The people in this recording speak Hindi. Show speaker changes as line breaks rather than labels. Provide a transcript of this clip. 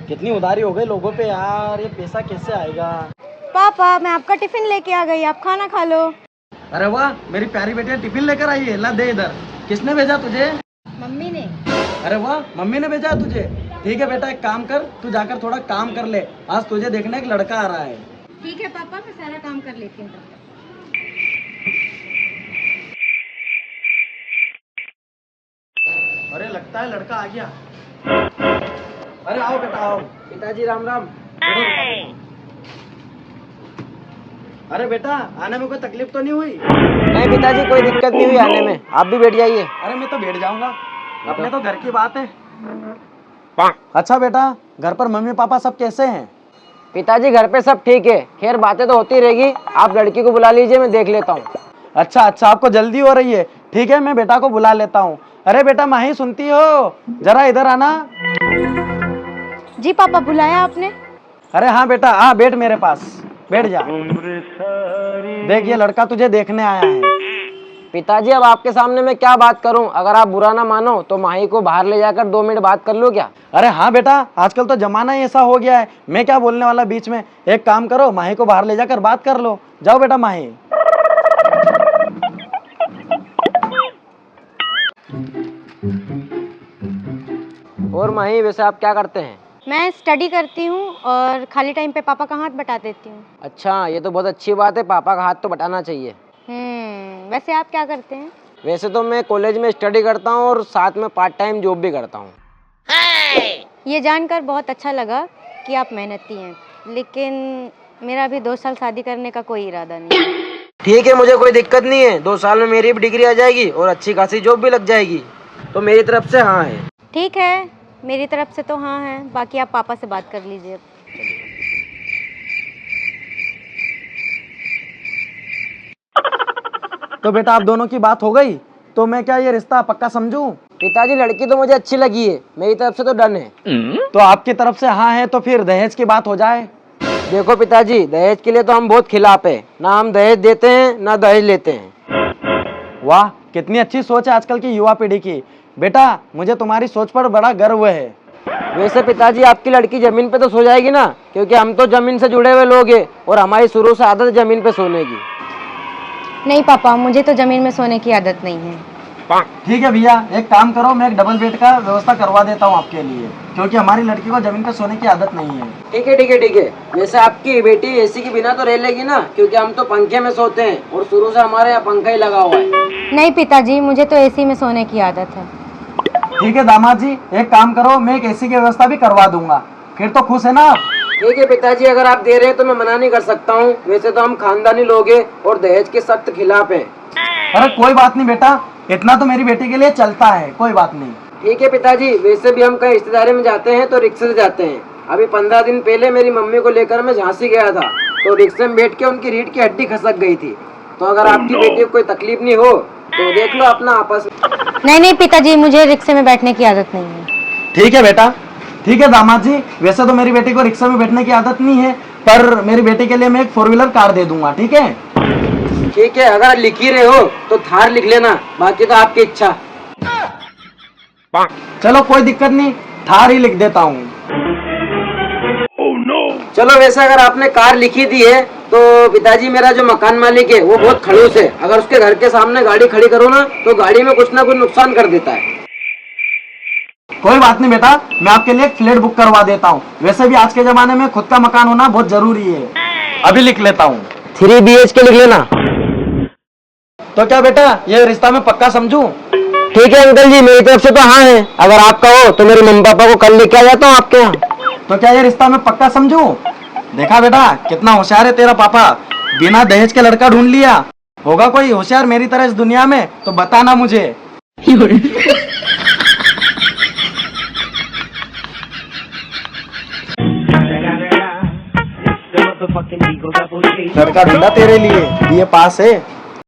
कितनी उधारी हो गई लोगों पे यार, ये पैसा कैसे आएगा।
पापा मैं आपका टिफिन लेके आ गई, आप खाना खा लो।
अरे वाह, मेरी प्यारी बेटी टिफिन लेकर आई है, ला दे इधर। किसने भेजा तुझे?
मम्मी ने।
अरे वाह, मम्मी ने भेजा है तुझे। ठीक है बेटा, एक काम कर, तू जाकर थोड़ा काम कर ले, आज तुझे देखने एक लड़का आ रहा है।
ठीक है पापा, मैं सारा काम कर लेती हूँ।
अरे लगता है लड़का आ गया। अरे आओ बेटा आओ। पिताजी राम राम। अरे बेटा, आने में कोई तकलीफ तो नहीं हुई?
नहीं पिताजी, कोई दिक्कत नहीं हुई आने में, आप भी बैठ जाइए।
अरे मैं तो बैठ जाऊंगा, अपने तो घर की बात है। अच्छा बेटा, घर पर मम्मी पापा सब कैसे हैं?
पिताजी घर पे सब ठीक है, खैर बातें तो होती रहेगी, आप लड़की को बुला लीजिए, मैं देख लेता हूँ।
अच्छा अच्छा, आपको जल्दी हो रही है, ठीक है मैं बेटा को बुला लेता हूँ। अरे बेटा माही, सुनती हो? जरा इधर आना।
जी पापा, बुलाया आपने?
अरे हाँ बेटा, हाँ बैठ मेरे पास, बैठ जा। देख ये लड़का तुझे देखने आया है।
पिताजी अब आपके सामने मैं क्या बात करूं, अगर आप बुरा ना मानो तो माही को बाहर ले जाकर 2 मिनट बात कर लो क्या?
अरे हाँ बेटा, आजकल तो जमाना ही ऐसा हो गया है, मैं क्या बोलने वाला बीच में। एक काम करो, माही को बाहर ले जाकर बात कर लो। जाओ बेटा माही।
और माही वैसे आप क्या करते हैं?
मैं स्टडी करती हूँ और खाली टाइम पे पापा का हाथ बटा देती हूँ।
अच्छा, ये तो बहुत अच्छी बात है, पापा का हाथ तो बटाना चाहिए।
वैसे आप क्या करते हैं?
वैसे तो मैं कॉलेज में स्टडी करता हूँ और साथ में पार्ट टाइम जॉब भी करता हूँ।
ये जानकर बहुत अच्छा लगा कि आप मेहनती हैं, लेकिन मेरा अभी 2 साल शादी करने का कोई इरादा नहीं है।
ठीक है, मुझे कोई दिक्कत नहीं है, 2 साल में मेरी भी डिग्री आ जाएगी और अच्छी खासी जॉब भी लग जाएगी, तो मेरी तरफ से हाँ है।
ठीक है, मेरी तरफ से तो हाँ है, बाकी आप पापा से बात कर लीजिए।
तो बेटा आप दोनों की बात हो गई, तो मैं क्या ये रिश्ता पक्का समझूं?
पिताजी लड़की तो मुझे अच्छी लगी है, मेरी तरफ से तो डन है।
तो आपकी तरफ से हाँ है तो फिर दहेज की बात हो जाए।
देखो पिताजी, दहेज के लिए तो हम बहुत खिलाफ है, ना हम दहेज देते हैं ना दहेज लेते हैं।
वाह, कितनी अच्छी सोच है आजकल की युवा पीढ़ी की। बेटा मुझे तुम्हारी सोच पर बड़ा गर्व है।
वैसे पिताजी आपकी लड़की जमीन पे तो सो जाएगी ना, क्योंकि हम तो जमीन से जुड़े हुए लोग हैं और हमारी शुरू से आदत जमीन पे सोने की।
नहीं पापा, मुझे तो जमीन में सोने की आदत नहीं है।
ठीक है भैया, एक काम करो, मैं एक डबल बेड का व्यवस्था करवा देता हूँ आपके लिए, क्योंकि हमारी लड़की को जमीन पर सोने की आदत नहीं है।
ठीक है ठीक है ठीक है। वैसे आपकी बेटी एसी के बिना तो रह लेगी ना, क्योंकि हम तो पंखे में सोते हैं और शुरू से हमारे यहाँ पंखा ही लगा हुआ है।
नहीं पिताजी, मुझे तो एसी में सोने की आदत है।
ठीक है दामाद जी, एक काम करो, मैं एक एसी की व्यवस्था भी करवा दूंगा, फिर तो खुश है ना आप?
ठीक है पिताजी, अगर आप दे रहे हैं तो मैं मना नहीं कर सकता हूँ, वैसे तो हम खानदानी लोग हैं और दहेज के सख्त खिलाफ हैं।
अरे कोई बात नहीं बेटा, इतना तो मेरी बेटी के लिए चलता है, कोई बात नहीं।
ठीक है पिताजी, वैसे भी हम कहीं रिश्तेदारी में जाते हैं तो रिक्शे से जाते हैं। अभी 15 दिन पहले मेरी मम्मी को लेकर मैं झांसी गया था, तो रिक्शे में बैठ के उनकी रीढ़ की हड्डी खसक गई थी। तो अगर आपकी बेटी को कोई तकलीफ नहीं हो तो देख लो अपना आपस में।
नहीं पिताजी, मुझे रिक्शे में बैठने की आदत नहीं है।
ठीक है बेटा, ठीक है दामाद जी, वैसे तो मेरी बेटी को रिक्शा में बैठने की आदत नहीं है, पर मेरी बेटी के लिए मैं एक 4 व्हीलर कार दे दूंगा, ठीक है?
ठीक है, अगर लिख ही रहे हो तो थार लिख लेना, बाकी तो आपकी इच्छा।
चलो कोई दिक्कत नहीं, थार ही लिख देता हूँ।
चलो वैसे अगर आपने कार लिखी दी है तो पिताजी, मेरा जो मकान मालिक है वो बहुत खड़ूस है, अगर उसके घर के सामने गाड़ी खड़ी करो ना तो गाड़ी में कुछ ना कुछ नुकसान कर देता है।
कोई बात नहीं बेटा, मैं आपके लिए एक फ्लैट बुक करवा देता हूँ। वैसे भी आज के जमाने में खुद का मकान होना बहुत जरूरी है। अभी लिख लेता हूँ,
3 BHK लिख लेना।
तो क्या बेटा ये रिश्ता मैं पक्का समझूं?
ठीक है अंकल जी, मेरी तरफ से तो हाँ है, अगर आप कहो तो मेरे मम्मी पापा को कल लेके आ जाता हूँ आपके यहाँ।
तो क्या ये रिश्ता मैं पक्का समझूं? देखा बेटा कितना होशियार है तेरा पापा, बिना दहेज के लड़का ढूंढ लिया। होगा कोई होशियार मेरी तरह इस दुनिया में तो बताना मुझे। लड़का ढूंढा तेरे लिए, ये पास है।